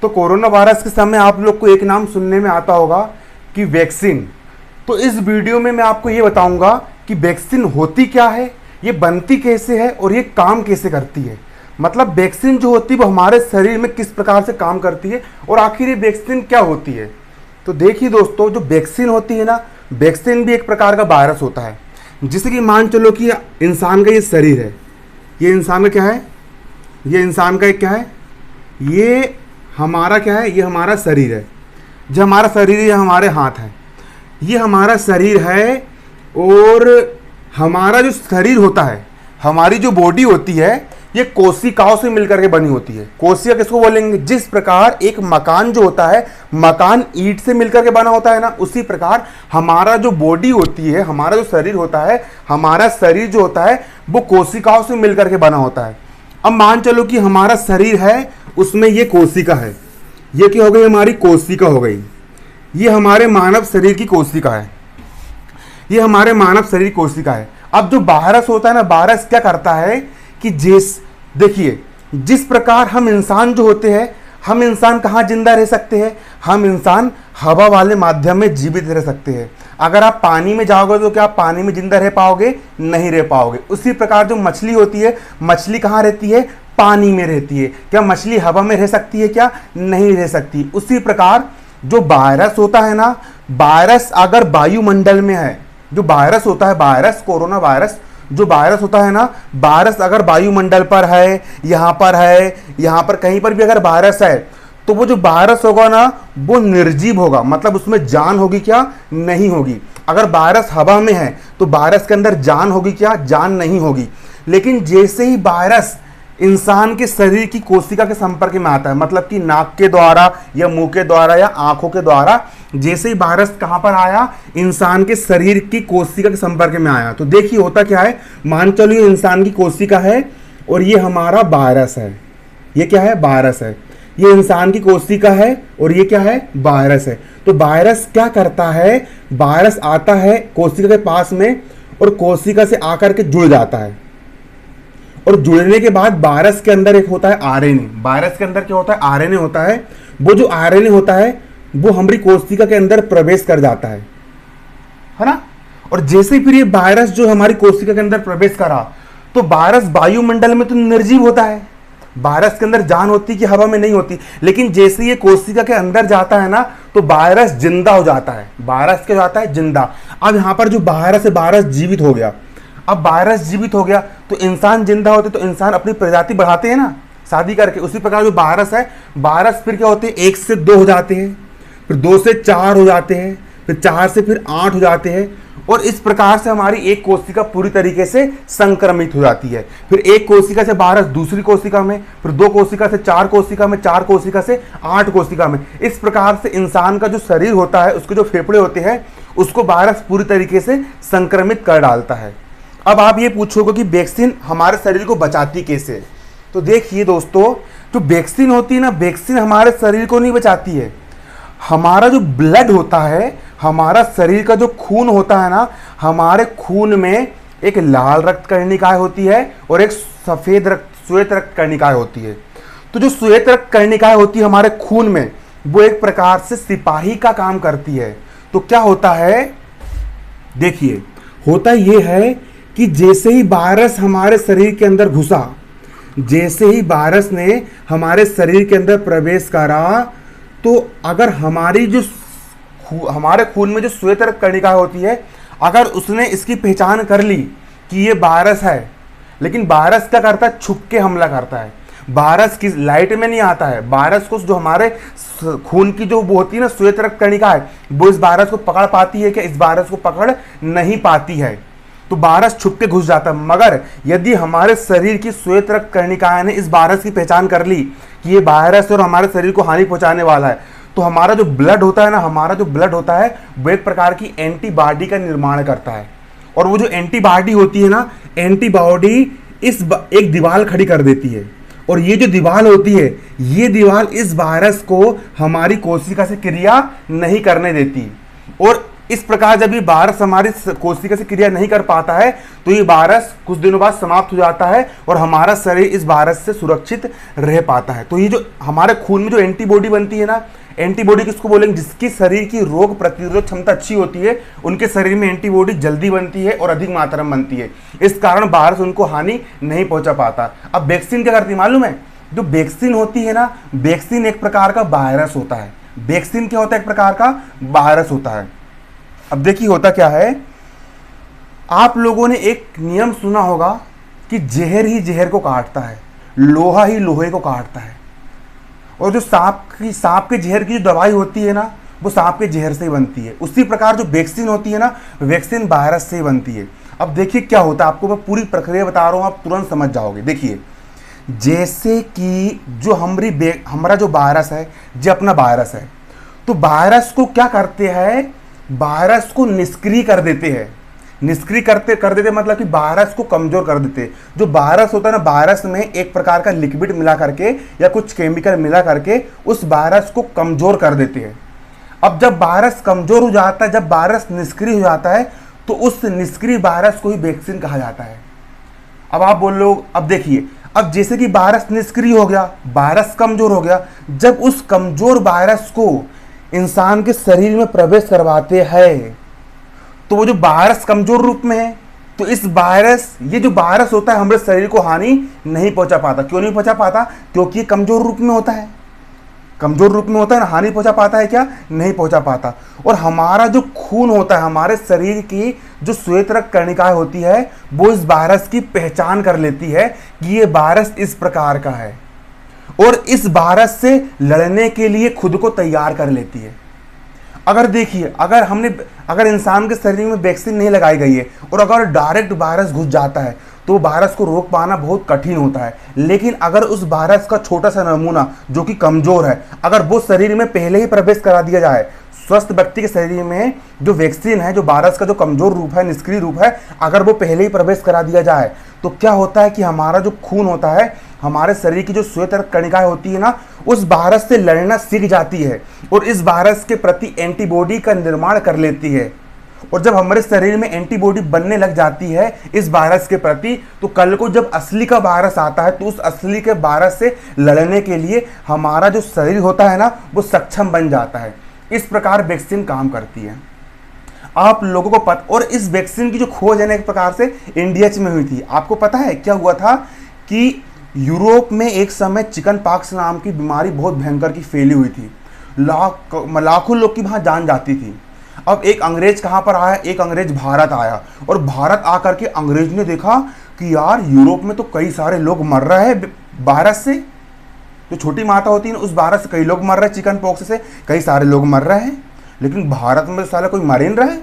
तो corona virus के समय आप लोग को एक नाम सुनने में आता होगा कि वैक्सीन। तो इस वीडियो में मैं आपको ये बताऊंगा कि वैक्सीन होती क्या है, ये बनती कैसे है और ये काम कैसे करती है। मतलब वैक्सीन जो होती है वो हमारे शरीर में किस प्रकार से काम करती है और आखिर ये वैक्सीन क्या होती है। तो देखिए दोस्तों, जो वैक्सीन होती है ना, वैक्सीन भी एक प्रकार का वायरस होता है। जैसे कि मान चलो कि इंसान का ये शरीर है, ये इंसान का क्या है, ये इंसान का एक क्या है, ये हमारा क्या है, ये हमारा शरीर है। जो हमारा शरीर है, ये हमारे हाथ है, ये हमारा शरीर है। और हमारा जो शरीर होता है, हमारी जो बॉडी होती है, ये कोशिकाओं से मिलकर के बनी होती है। कोशिका किसको बोलेंगे? जिस प्रकार एक मकान जो होता है, मकान ईंट से मिलकर के बना होता है ना, उसी प्रकार हमारा जो बॉडी होती है, हमारा जो शरीर होता है, हमारा शरीर जो होता है वो कोशिकाओं से मिलकर के बना होता है। अब मान चलो कि हमारा शरीर है, उसमें ये कोशिका है, ये क्या हो गई, हमारी कोशिका हो गई। ये हमारे मानव शरीर की कोशिका है, ये हमारे मानव शरीर कोशिका है। अब जो वायरस होता है ना, वायरस क्या करता है कि देखिए, जिस प्रकार हम इंसान जो होते हैं, हम इंसान कहाँ जिंदा रह सकते हैं? हम इंसान हवा वाले माध्यम में जीवित रह सकते हैं। अगर आप पानी में जाओगे तो क्या आप पानी में जिंदा रह पाओगे? नहीं रह पाओगे। उसी प्रकार जो मछली होती है, मछली कहाँ रहती है? पानी में रहती है। क्या मछली हवा में रह सकती है? क्या नहीं रह सकती। उसी प्रकार जो वायरस होता है ना, वायरस अगर वायुमंडल में है, जो वायरस होता है, वायरस, कोरोना वायरस जो वायरस होता है ना, वायरस अगर वायुमंडल पर है, यहाँ पर है, यहाँ पर कहीं पर भी अगर वायरस है, तो वो जो वायरस होगा ना, वो निर्जीव होगा। मतलब उसमें जान होगी क्या? नहीं होगी। अगर वायरस हवा में है तो वायरस के अंदर जान होगी क्या? जान नहीं होगी। लेकिन जैसे ही वायरस इंसान के शरीर की कोशिका के संपर्क में आता है, मतलब कि नाक के द्वारा या मुंह के द्वारा या आंखों के द्वारा, जैसे ही वायरस कहां पर आया, इंसान के शरीर की कोशिका के संपर्क में आया, तो देखिए होता क्या है। मान चलो ये इंसान की कोशिका है और ये हमारा वायरस है। ये क्या है? वायरस है। ये इंसान की कोशिका है और ये क्या है? वायरस है। तो वायरस क्या करता है? वायरस आता है कोशिका के पास में और कोशिका से आकर के जुड़ जाता है। और जुड़ने के बाद वायरस के अंदर एक होता है आरएनए। वायरस के अंदर क्या होता है? आरएनए होता है। वो जो आरएनए होता है वो हमारी कोशिका के अंदर प्रवेश कर जाता है ना। और जैसे फिर ये वायरस जो हमारी कोशिका के अंदर प्रवेश करा, तो वायरस वायुमंडल में तो निर्जीव होता है, वायरस के अंदर जान होती कि हवा में नहीं होती। लेकिन जैसे ये कोशिका के अंदर जाता है ना, तो वायरस जिंदा हो जाता है। वायरस क्या जाता है? जिंदा। अब यहाँ पर जो वायरस है, वायरस जीवित हो गया। अब वायरस जीवित हो गया तो इंसान जिंदा होते, तो इंसान अपनी प्रजाति बढ़ाते हैं ना, शादी करके। उसी प्रकार जो वायरस है, वायरस फिर क्या होते हैं? 1 से 2 हो जाते हैं, फिर 2 से 4 हो जाते हैं, फिर 4 से फिर 8 हो जाते हैं। और इस प्रकार से हमारी एक कोशिका पूरी तरीके से संक्रमित हो जाती है। फिर एक कोशिका से वायरस दूसरी कोशिका में, फिर 2 कोशिका से 4 कोशिका में, 4 कोशिका से 8 कोशिका में। इस प्रकार से इंसान का जो शरीर होता है, उसके जो फेफड़े होते हैं, उसको वायरस पूरी तरीके से संक्रमित कर डालता है। अब आप ये पूछोगे कि वैक्सीन हमारे शरीर को बचाती कैसे? तो देखिए दोस्तों, जो वैक्सीन होती है ना, वैक्सीन हमारे शरीर को नहीं बचाती है। हमारा जो ब्लड होता है, हमारा शरीर का जो खून होता है ना, हमारे खून में एक लाल रक्त कर्णिकाएं होती है और एक सफेद श्वेत रक्त कर्णिकाएं होती है। तो जो श्वेत रक्त कर्णिकाएं होती है हमारे खून में, वो एक प्रकार से सिपाही का काम करती है। तो क्या होता है? देखिए, होता ये है कि जैसे ही वायरस हमारे शरीर के अंदर घुसा, जैसे ही वायरस ने हमारे शरीर के अंदर प्रवेश करा, तो अगर हमारे खून में जो श्वेत रक्त कर्णिका होती है, अगर उसने इसकी पहचान कर ली कि ये वायरस है, लेकिन वायरस क्या करता है? छुप के हमला करता है। वायरस की लाइट में नहीं आता है। वायरस को जो हमारे खून की जो वो होती है ना, श्वेत रक्त कर्णिका है, वो इस वायरस को पकड़ पाती है क्या? इस वायरस को पकड़ नहीं पाती है। तो वायरस छुप के घुस जाता है। मगर यदि हमारे शरीर की श्वेत रक्त कर्णिकाएं ने इस वायरस की पहचान कर ली कि ये वायरस और हमारे शरीर को हानि पहुंचाने वाला है, तो हमारा जो ब्लड होता है ना, हमारा जो ब्लड होता है वो एक प्रकार की एंटीबॉडी का निर्माण करता है। और वो जो एंटीबॉडी होती है ना, एंटीबॉडी एक दीवार खड़ी कर देती है। और ये जो दीवार होती है, ये दीवार इस वायरस को हमारी कोशिका से क्रिया नहीं करने देती। और इस प्रकार जब ये वायरस हमारी कोशिका से क्रिया नहीं कर पाता है तो ये वायरस कुछ दिनों बाद समाप्त हो जाता है और हमारा शरीर इस वायरस से सुरक्षित रह पाता है। तो ये जो हमारे खून में जो एंटीबॉडी बनती है ना, एंटीबॉडी किसको बोलेंगे? जिसकी शरीर की रोग प्रतिरोधक क्षमता अच्छी होती है, उनके शरीर में एंटीबॉडी जल्दी बनती है और अधिक मात्रा में बनती है। इस कारण वायरस उनको हानि नहीं पहुंचा पाता। अब वैक्सीन क्या करती है मालूम है? जो वैक्सीन होती है ना, वैक्सीन एक प्रकार का वायरस होता है। वैक्सीन क्या होता है? एक प्रकार का वायरस होता है। अब देखिए होता क्या है, आप लोगों ने एक नियम सुना होगा कि जहर ही जहर को काटता है, लोहा ही लोहे को काटता है। और जो सांप के जहर की जो दवाई होती है ना, वो सांप के जहर से ही बनती है। उसी प्रकार जो वैक्सीन होती है ना, वैक्सीन वायरस से ही बनती है। अब देखिए क्या होता है, आपको मैं पूरी प्रक्रिया बता रहा हूं, आप तुरंत समझ जाओगे। देखिए, जैसे कि जो हमारा जो वायरस है, जो अपना वायरस है, तो वायरस को क्या करते हैं? वायरस को निष्क्रिय कर देते हैं। निष्क्रिय कर देते मतलब कि वायरस को कमजोर कर देते। जो वायरस होता है ना, वायरस में एक प्रकार का लिक्विड मिला करके या कुछ केमिकल मिला करके उस वायरस को कमजोर कर देते हैं। अब जब वायरस कमजोर हो जाता है, जब वायरस निष्क्रिय हो जाता है, तो उस निष्क्रिय वायरस को ही वैक्सीन कहा जाता है। अब आप बोल लो, अब देखिए, अब जैसे कि वायरस निष्क्रिय हो गया, वायरस कमजोर हो गया, जब उस कमजोर वायरस को इंसान के शरीर में प्रवेश करवाते हैं तो वो जो वायरस कमजोर रूप में है, तो ये जो वायरस होता है हमारे शरीर को हानि नहीं पहुंचा पाता। क्यों नहीं पहुंचा पाता? क्योंकि ये कमजोर रूप में होता है। कमजोर रूप में होता है ना, हानि पहुंचा पाता है क्या? नहीं पहुंचा पाता। और हमारा जो खून होता है, हमारे शरीर की जो श्वेत रक्त कणिकाएं होती है, वो इस वायरस की पहचान कर लेती है कि ये वायरस इस प्रकार का है और इस वायरस से लड़ने के लिए खुद को तैयार कर लेती है। अगर देखिए, अगर इंसान के शरीर में वैक्सीन नहीं लगाई गई है और अगर डायरेक्ट वायरस घुस जाता है तो वायरस को रोक पाना बहुत कठिन होता है। लेकिन अगर उस वायरस का छोटा सा नमूना जो कि कमजोर है, अगर वो शरीर में पहले ही प्रवेश करा दिया जाए, स्वस्थ व्यक्ति के शरीर में जो वैक्सीन है, जो वायरस का जो कमजोर रूप है, निष्क्रिय रूप है, अगर वो पहले ही प्रवेश करा दिया जाए तो क्या होता है कि हमारा जो खून होता है, हमारे शरीर की जो श्वेत रक्त कणिकाएं होती है ना, उस वायरस से लड़ना सीख जाती है और इस वायरस के प्रति एंटीबॉडी का निर्माण कर लेती है। और जब हमारे शरीर में एंटीबॉडी बनने लग जाती है इस वायरस के प्रति, तो कल को जब असली का वायरस आता है तो उस असली के वायरस से लड़ने के लिए हमारा जो शरीर होता है ना, वो सक्षम बन जाता है। इस प्रकार वैक्सीन काम करती है। आप लोगों को पता, और इस वैक्सीन की जो खोज है ना, एक प्रकार से इंडिया में हुई थी। आपको पता है क्या हुआ था कि यूरोप में एक समय चिकन पॉक्स नाम की बीमारी बहुत भयंकर की फैली हुई थी। लाखों लोग की वहां जान जाती थी। अब एक अंग्रेज कहां पर आया? एक अंग्रेज भारत आया और भारत आकर के अंग्रेज ने देखा कि यार यूरोप में तो कई सारे लोग मर रहे हैं वायरस से। जो छोटी माता होती है ना, उस वायरस से कई लोग मर रहे हैं, चिकन पॉक्स से कई सारे लोग मर रहे हैं, लेकिन भारत में साला कोई मर ही नहीं रहा है।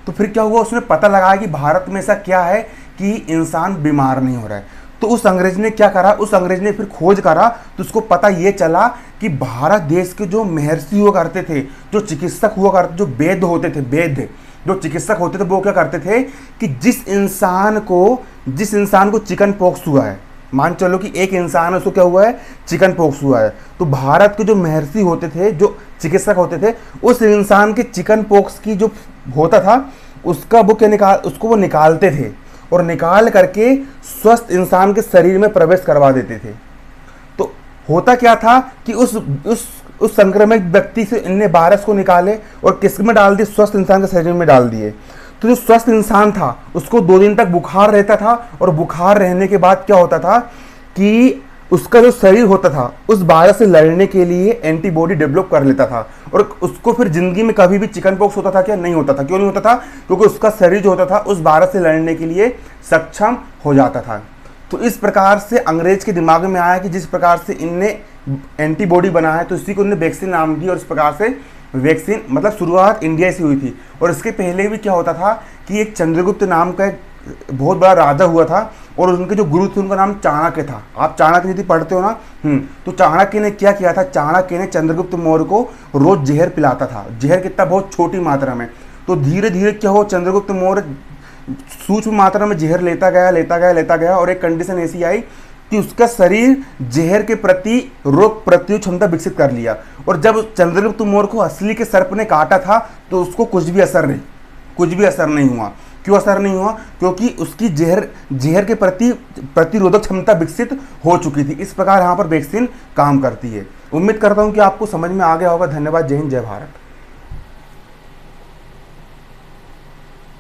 तो फिर क्या हुआ? उसने पता लगाया कि भारत में ऐसा क्या है कि इंसान बीमार नहीं हो रहा है। तो उस अंग्रेज ने क्या करा? उस अंग्रेज ने फिर खोज करा, तो उसको पता ये चला कि भारत देश के जो महर्षि हुआ करते थे, जो चिकित्सक हुआ करते, जो वैद्य होते थे, वैद्य जो चिकित्सक होते थे, वो क्या करते थे कि जिस इंसान को चिकन पॉक्स हुआ है, मान चलो कि एक इंसान है, उसको क्या हुआ है? चिकन पॉक्स हुआ है, तो भारत के जो महर्षि होते थे, जो चिकित्सक होते थे, उस इंसान के चिकन पॉक्स की जो होता था उसका उसको वो निकालते थे और निकाल करके स्वस्थ इंसान के शरीर में प्रवेश करवा देते थे। तो होता क्या था कि उस संक्रमित व्यक्ति से इनने वायरस को निकाले और किस में डाल दिए? स्वस्थ इंसान के शरीर में डाल दिए। तो जो स्वस्थ इंसान था उसको 2 दिन तक बुखार रहता था और बुखार रहने के बाद क्या होता था कि उसका जो शरीर होता था उस वायरस से लड़ने के लिए एंटीबॉडी डेवलप कर लेता था और उसको फिर जिंदगी में कभी भी चिकन पॉक्स होता था क्या? नहीं होता था। क्यों नहीं होता था? क्योंकि उसका शरीर जो होता था उस वायरस से लड़ने के लिए सक्षम हो जाता था। तो इस प्रकार से अंग्रेज के दिमाग में आया कि जिस प्रकार से इनने एंटीबॉडी बनाया है तो इसी को इन्होंने वैक्सीन नाम दी और इस प्रकार से वैक्सीन मतलब शुरुआत इंडिया से हुई थी। और इसके पहले भी क्या होता था कि एक चंद्रगुप्त नाम का एक बहुत बड़ा राजा हुआ था और उनके जो गुरु थे उनका नाम चाणक्य था। आप चाणक्य नीति पढ़ते हो ना, तो चाणक्य ने क्या किया था? चाणक्य ने चंद्रगुप्त मौर्य को रोज जहर पिलाता था। जहर कितना? बहुत छोटी मात्रा में। तो धीरे धीरे क्या हो, चंद्रगुप्त मौर्य सूक्ष्म मात्रा में जहर लेता गया और एक कंडीशन ऐसी आई कि उसका शरीर जहर के प्रति रोग प्रतिरोध क्षमता विकसित कर लिया। और जब चंद्रगुप्त मौर्य को असली के सर्प ने काटा था तो उसको कुछ भी असर नहीं, कुछ भी असर नहीं हुआ। क्यों असर नहीं हुआ? क्योंकि उसकी जहर के प्रति प्रतिरोधक क्षमता विकसित हो चुकी थी। इस प्रकार यहाँ पर वैक्सीन काम करती है। उम्मीद करता हूँ कि आपको समझ में आ गया होगा। धन्यवाद। जय हिंद, जय भारत।